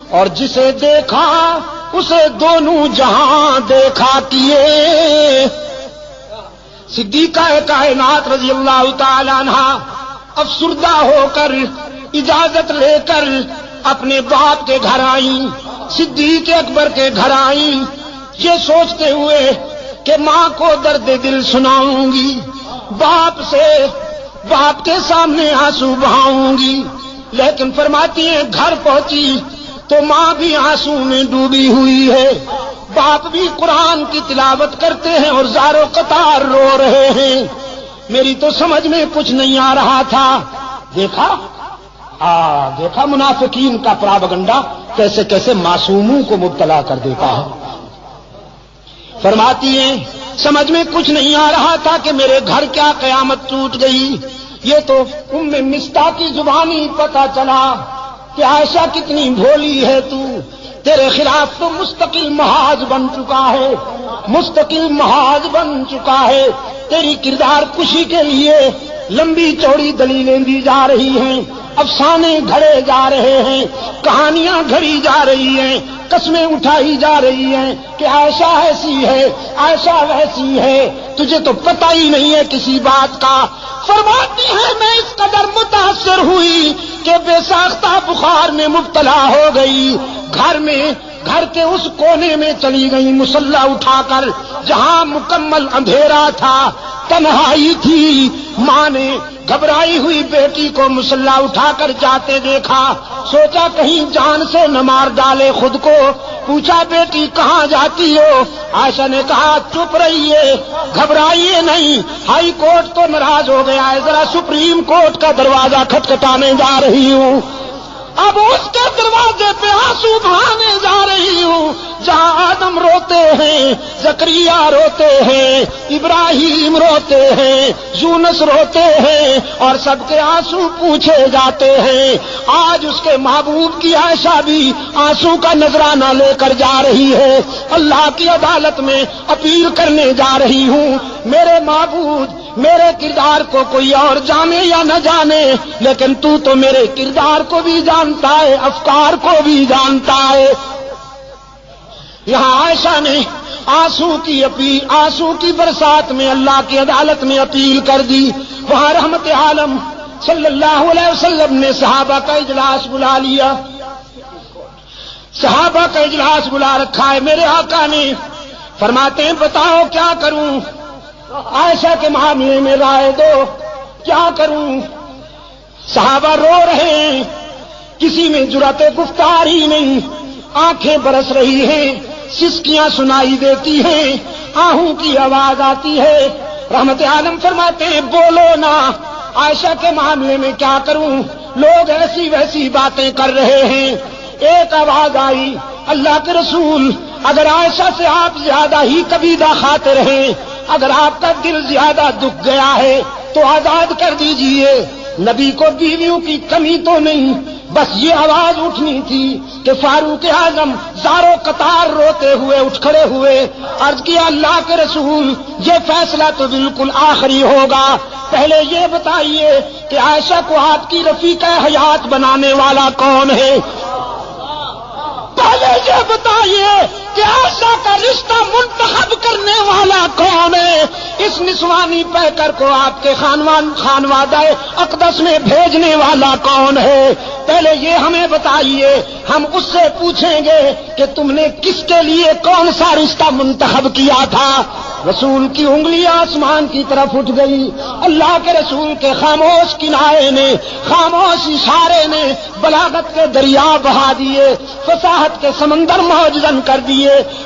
اور جسے دیکھا اسے دونوں جہاں دیکھا کیے۔ صدیقہ کائنات رضی اللہ تعالی عنہ افسردہ ہو کر اجازت لے کر اپنے باپ کے گھر آئیں، صدیق اکبر کے گھر آئیں، یہ سوچتے ہوئے کہ ماں کو درد دل سناؤں گی، باپ کے سامنے آنسو بہاؤں گی، لیکن فرماتی ہیں گھر پہنچی تو ماں بھی آنسو میں ڈوبی ہوئی ہے، باپ بھی قرآن کی تلاوت کرتے ہیں اور زارو قطار رو رہے ہیں۔ میری تو سمجھ میں کچھ نہیں آ رہا تھا۔ دیکھا منافقین کا پراپگنڈا کیسے کیسے معصوموں کو مبتلا کر دیتا ہے۔ فرماتی ہیں سمجھ میں کچھ نہیں آ رہا تھا کہ میرے گھر کیا قیامت ٹوٹ گئی۔ یہ تو ام مصطح کی زبانی پتہ چلا کہ عائشہ کتنی بھولی ہے تو، تیرے خلاف تو مستقل محاذ بن چکا ہے، مستقل محاذ بن چکا ہے، تیری کردار کشی کے لیے لمبی چوڑی دلیلیں دی جا رہی ہیں، افسانے گھڑے جا رہے ہیں، کہانیاں گھڑی جا رہی ہیں، قسمیں اٹھائی جا رہی ہیں کہ عائشہ ایسی ہے، عائشہ ویسی ہے، تجھے تو پتہ ہی نہیں ہے کسی بات کا۔ فرماتی ہے میں اس قدر متاثر ہوئی کہ بے ساختہ بخار میں مبتلا ہو گئی، گھر کے اس کونے میں چلی گئی مصلی اٹھا کر جہاں مکمل اندھیرا تھا، تنہائی تھی۔ ماں نے گھبرائی ہوئی بیٹی کو مصلی اٹھا کر جاتے دیکھا، سوچا کہیں جان سے نہ مار ڈالے خود کو، پوچھا بیٹی کہاں جاتی ہو؟ عائشہ نے کہا چپ رہیے، گھبرائیے نہیں، ہائی کورٹ تو ناراض ہو گیا ہے، ذرا سپریم کورٹ کا دروازہ کھٹکھٹانے جا رہی ہوں، اب اس کے دروازے پہ آنسو بہانے جا رہی ہوں جہاں آدم روتے ہیں، زکریا روتے ہیں، ابراہیم روتے ہیں، یونس روتے ہیں، اور سب کے آنسو پوچھے جاتے ہیں۔ آج اس کے محبوب کی عائشہ بھی آنسو کا نذرانہ لے کر جا رہی ہے، اللہ کی عدالت میں اپیل کرنے جا رہی ہوں، میرے معبود میرے کردار کو کوئی اور جانے یا نہ جانے، لیکن تو میرے کردار کو بھی جانتا ہے، افکار کو بھی جانتا ہے۔ یہاں عائشہ نے آنسو کی برسات میں اللہ کی عدالت میں اپیل کر دی، وہاں رحمت عالم صلی اللہ علیہ وسلم نے صحابہ کا اجلاس بلا لیا، صحابہ کا اجلاس بلا رکھا ہے۔ میرے آقا نے فرماتے ہیں بتاؤ کیا کروں، عائشہ کے معاملے میں رائے دو، کیا کروں؟ صحابہ رو رہے ہیں، کسی میں جرأت گفتار ہی نہیں، آنکھیں برس رہی ہیں، سسکیاں سنائی دیتی ہیں، آہوں کی آواز آتی ہے۔ رحمت عالم فرماتے ہیں بولو نا، عائشہ کے معاملے میں کیا کروں؟ لوگ ایسی ویسی باتیں کر رہے ہیں۔ ایک آواز آئی اللہ کے رسول اگر عائشہ سے آپ زیادہ ہی کبیدہ خاطر ہیں، اگر آپ کا دل زیادہ دکھ گیا ہے تو آزاد کر دیجئے، نبی کو بیویوں کی کمی تو نہیں، بس یہ آواز اٹھنی تھی کہ فاروق اعظم زارو قطار روتے ہوئے اٹھ کھڑے ہوئے، عرض کیا اللہ کے رسول یہ فیصلہ تو بالکل آخری ہوگا، پہلے یہ بتائیے کہ عائشہ کو آپ کی رفیقہ حیات بنانے والا کون ہے؟ پہلے یہ بتائیے کہ عائشہ کا رشتہ منتخب کرنے والا کون ہے؟ اس نسوانی پیکر کو آپ کے خانوادہ اقدس میں بھیجنے والا کون ہے؟ پہلے یہ ہمیں بتائیے، ہم اس سے پوچھیں گے کہ تم نے کس کے لیے کون سا رشتہ منتخب کیا تھا۔ رسول کی انگلی آسمان کی طرف اٹھ گئی، اللہ کے رسول کے خاموش کنارے نے، خاموش اشارے نے بلاغت کے دریا بہا دیے، فصاحت کے سمندر موجزن کر دیے۔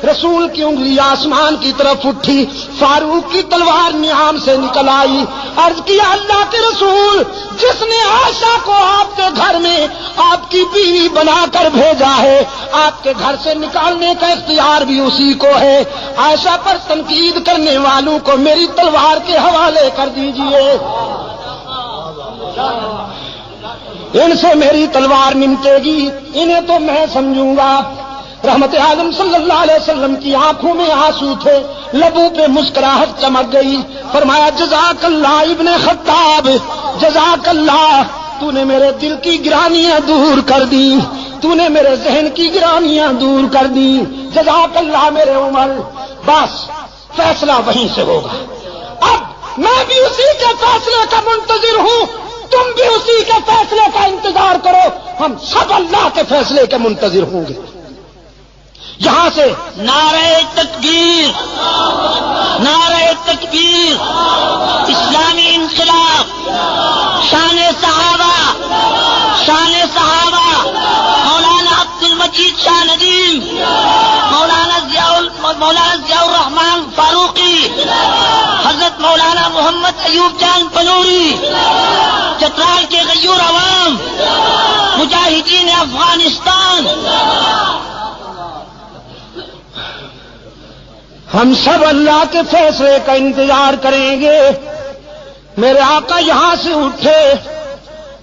رسول کی انگلی آسمان کی طرف اٹھی، فاروق کی تلوار نیام سے نکل آئی، عرض کیا اللہ کے رسول جس نے عائشہ کو آپ کے گھر میں آپ کی بیوی بنا کر بھیجا ہے، آپ کے گھر سے نکالنے کا اختیار بھی اسی کو ہے، عائشہ پر تنقید کرنے والوں کو میری تلوار کے حوالے کر دیجئے، ان سے میری تلوار نمٹے گی، انہیں تو میں سمجھوں گا۔ رحمت عالم صلی اللہ علیہ وسلم کی آنکھوں میں آنسو تھے، لبوں پہ مسکراہٹ چمک گئی، فرمایا جزاک اللہ ابن خطاب، جزاک اللہ، تو نے میرے دل کی گرانیاں دور کر دی، تو نے میرے ذہن کی گرانیاں دور کر دی، جزاک اللہ میرے عمر، بس فیصلہ وہیں سے ہوگا۔ اب میں بھی اسی کے فیصلے کا منتظر ہوں، تم بھی اسی کے فیصلے کا انتظار کرو، ہم سب اللہ کے فیصلے کے منتظر ہوں گے۔ یہاں سے نعرہ تکبیر، نعرہ تکبیر، اسلامی انقلاب، شان صحابہ، شان صحابہ، مولانا عبد المجید شاہ ندیم، مولانا ضیاء الرحمان فاروقی، حضرت مولانا محمد ایوب جان پنوری، چترال کے غیور عوام، مجاہدین افغانستان، ہم سب اللہ کے فیصلے کا انتظار کریں گے۔ میرے آقا یہاں سے اٹھے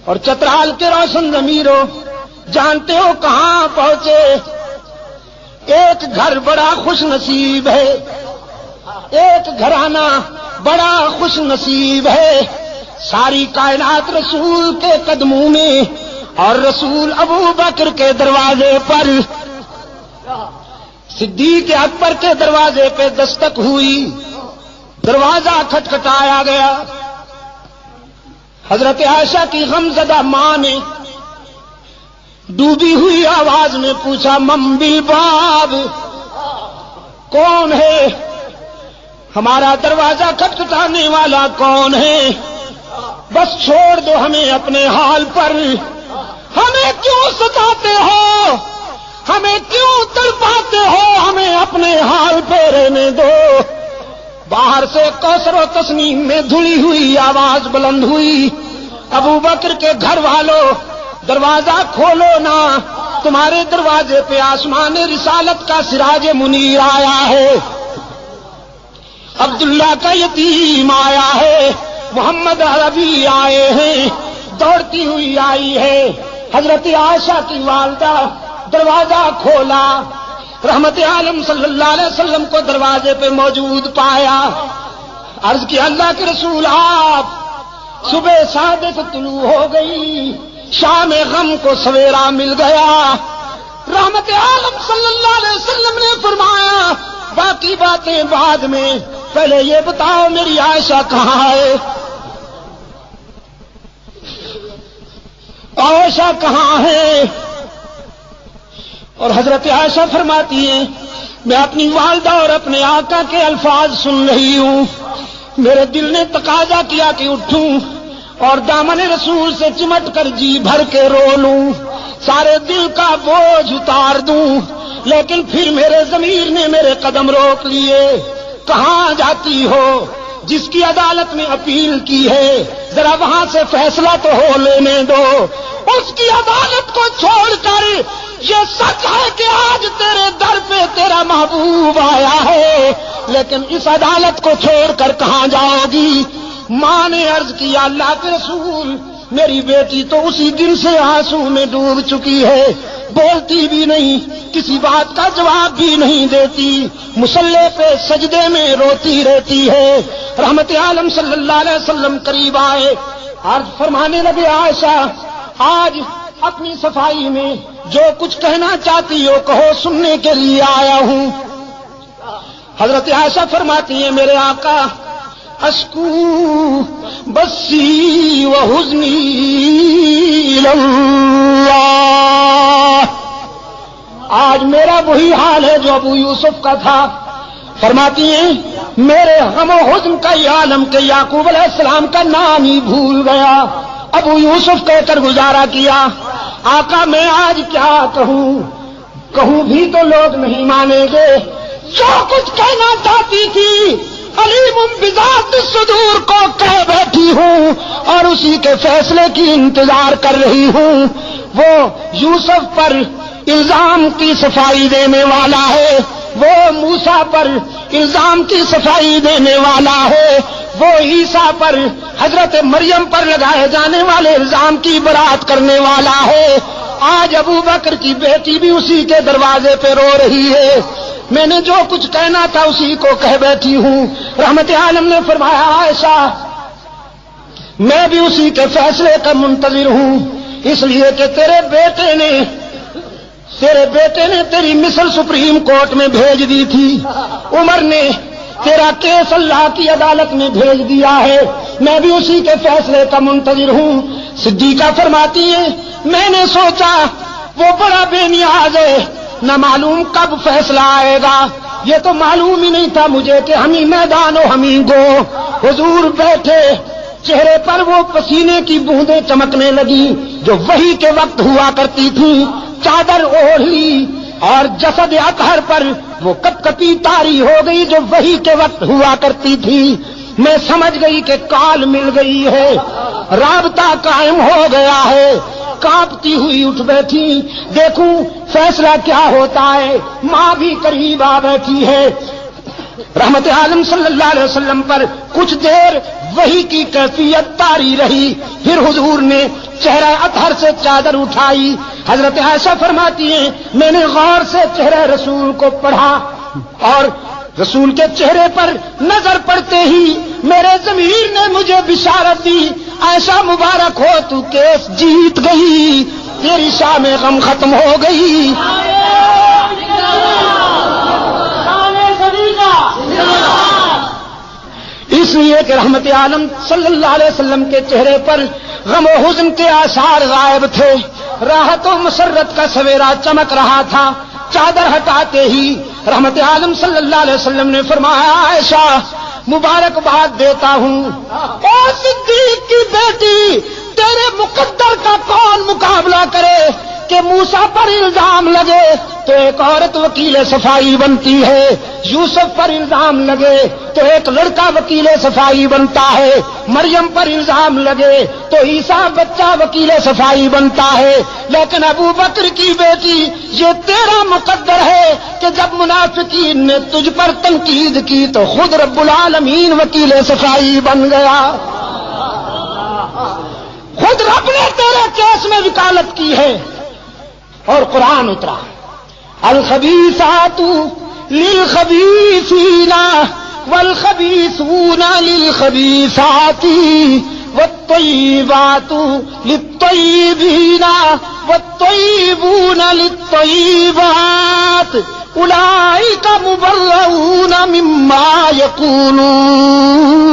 اور چترال کے روشن ضمیروں، جانتے ہو کہاں پہنچے؟ ایک گھر بڑا خوش نصیب ہے، ایک گھرانہ بڑا خوش نصیب ہے، ساری کائنات رسول کے قدموں میں، اور رسول ابو بکر کے دروازے پر، صدیق اکبر کے دروازے پہ دستک ہوئی، دروازہ کھٹکھٹایا گیا۔ حضرت عائشہ کی غمزدہ ماں نے ڈوبی ہوئی آواز میں پوچھا، من بالباب، کون ہے؟ ہمارا دروازہ کھٹکھٹانے والا کون ہے؟ بس چھوڑ دو ہمیں اپنے حال پر، ہمیں کیوں ستاتے ہو، ہمیں کیوں تڑپاتے ہو، ہمیں اپنے حال پہ رہنے دو۔ باہر سے کوثر و تسنیم میں دھلی ہوئی آواز بلند ہوئی، ابو بکر کے گھر والوں دروازہ کھولو نا، تمہارے دروازے پہ آسمان رسالت کا سراج منیر آیا ہے، عبداللہ کا یتیم آیا ہے، محمد عربی آئے ہیں، دوڑتی ہوئی آئی ہے۔ حضرت عائشہ کی والدہ دروازہ کھولا، رحمت عالم صلی اللہ علیہ وسلم کو دروازے پہ موجود پایا، عرض کیا اللہ کے رسول آپ، صبح صادق طلوع ہو گئی، شام غم کو سویرا مل گیا۔ رحمت عالم صلی اللہ علیہ وسلم نے فرمایا باقی باتیں بعد میں، پہلے یہ بتاؤ میری عائشہ کہاں ہے؟ عائشہ کہاں ہے؟ اور حضرت عائشہ فرماتی ہیں میں اپنی والدہ اور اپنے آقا کے الفاظ سن رہی ہوں، میرے دل نے تقاضا کیا کہ اٹھوں اور دامن رسول سے چمٹ کر جی بھر کے رو لوں، سارے دل کا بوجھ اتار دوں، لیکن پھر میرے ضمیر نے میرے قدم روک لیے۔ کہاں جاتی ہو؟ جس کی عدالت میں اپیل کی ہے ذرا وہاں سے فیصلہ تو ہو لینے دو، اس کی عدالت کو چھوڑ کر یہ سچ ہے کہ آج تیرے در پہ تیرا محبوب آیا ہے، لیکن اس عدالت کو چھوڑ کر کہاں جاؤ گی؟ ماں نے عرض کیا اللہ کے رسول میری بیٹی تو اسی دن سے آنسو میں ڈوب چکی ہے، بولتی بھی نہیں، کسی بات کا جواب بھی نہیں دیتی، مصلی پہ سجدے میں روتی رہتی ہے۔ رحمت عالم صلی اللہ علیہ وسلم قریب آئے، عرض فرمانے لگے عائشہ آج اپنی صفائی میں جو کچھ کہنا چاہتی ہو کہو، سننے کے لیے آیا ہوں۔ حضرت عائشہ فرماتی ہیں میرے آقا اشکو بسی و حزنی اللہ، آج میرا وہی حال ہے جو ابو یوسف کا تھا۔ فرماتی ہیں میرے غم و حزن کا یہ عالم کہ یعقوب علیہ السلام کا نام ہی بھول گیا، ابو یوسف کہہ کر گزارا کیا۔ آقا میں آج کیا کہوں بھی تو لوگ نہیں مانیں گے، جو کچھ کہنا چاہتی تھی علیم بذات الصدور کو کہہ بیٹھی ہوں اور اسی کے فیصلے کی انتظار کر رہی ہوں۔ وہ یوسف پر الزام کی صفائی دینے والا ہے، وہ موسیٰ پر الزام کی صفائی دینے والا ہے، وہ عیسیٰ پر حضرت مریم پر لگائے جانے والے الزام کی برات کرنے والا ہے۔ آج ابو بکر کی بیٹی بھی اسی کے دروازے پہ رو رہی ہے، میں نے جو کچھ کہنا تھا اسی کو کہہ بیٹھی ہوں۔ رحمت عالم نے فرمایا عائشہ میں بھی اسی کے فیصلے کا منتظر ہوں، اس لیے کہ تیرے بیٹے نے تیرے بیٹے نے تیری مثل سپریم کورٹ میں بھیج دی تھی، عمر نے تیرا کیس اللہ کی عدالت میں بھیج دیا ہے، میں بھی اسی کے فیصلے کا منتظر ہوں۔ صدیقہ فرماتی ہے میں نے سوچا وہ بڑا بے نیاز ہے، نہ معلوم کب فیصلہ آئے گا، یہ تو معلوم ہی نہیں تھا مجھے کہ ہمیں میدان و ہمیں گو۔ حضور بیٹھے، چہرے پر وہ پسینے کی بوندیں چمکنے لگی جو وحی کے وقت ہوا کرتی تھی، چادر اوڑھ لی اور جسد اطہر پر وہ کپ کپی تاری ہو گئی جو وحی کے وقت ہوا کرتی تھی۔ میں سمجھ گئی کہ کال مل گئی ہے، رابطہ قائم ہو گیا ہے، کانپتی ہوئی اٹھ بیٹھی، دیکھوں فیصلہ کیا ہوتا ہے۔ ماں بھی قریب آ بیٹھی ہے۔ رحمت عالم صلی اللہ علیہ وسلم پر کچھ دیر وحی کی کیفیت طاری رہی، پھر حضور نے چہرہ اطہر سے چادر اٹھائی۔ حضرت عائشہ فرماتی ہیں میں نے غور سے چہرہ رسول کو پڑھا اور رسول کے چہرے پر نظر پڑتے ہی میرے ضمیر نے مجھے بشارت دی، عائشہ مبارک ہو تو کیس جیت گئی، تیری شام غم ختم ہو گئی۔ اس لیے کہ رحمت عالم صلی اللہ علیہ وسلم کے چہرے پر غم و حزن کے آثار غائب تھے، راحت و مسرت کا سویرا چمک رہا تھا۔ چادر ہٹاتے ہی رحمت عالم صلی اللہ علیہ وسلم نے فرمایا عائشہ مبارکباد دیتا ہوں، اے صدیق کی بیٹی، تیرے مقدر کا کون مقابلہ کرے کہ موسیٰ پر الزام لگے تو ایک عورت وکیل صفائی بنتی ہے، یوسف پر الزام لگے تو ایک لڑکا وکیل صفائی بنتا ہے، مریم پر الزام لگے تو عیسیٰ بچہ وکیل صفائی بنتا ہے، لیکن ابو بکر کی بیٹی یہ تیرا مقدر ہے کہ جب منافقین نے تجھ پر تنقید کی تو خود رب العالمین وکیل صفائی بن گیا، خود رب نے تیرے کیس میں وکالت کی ہے۔ اور قرآن اترا الخبیثات للخبیثین والخبیثون للخبیثات والطیبات للطیبین والطیبون للطیبات اولئک مبرؤون مما یقولون۔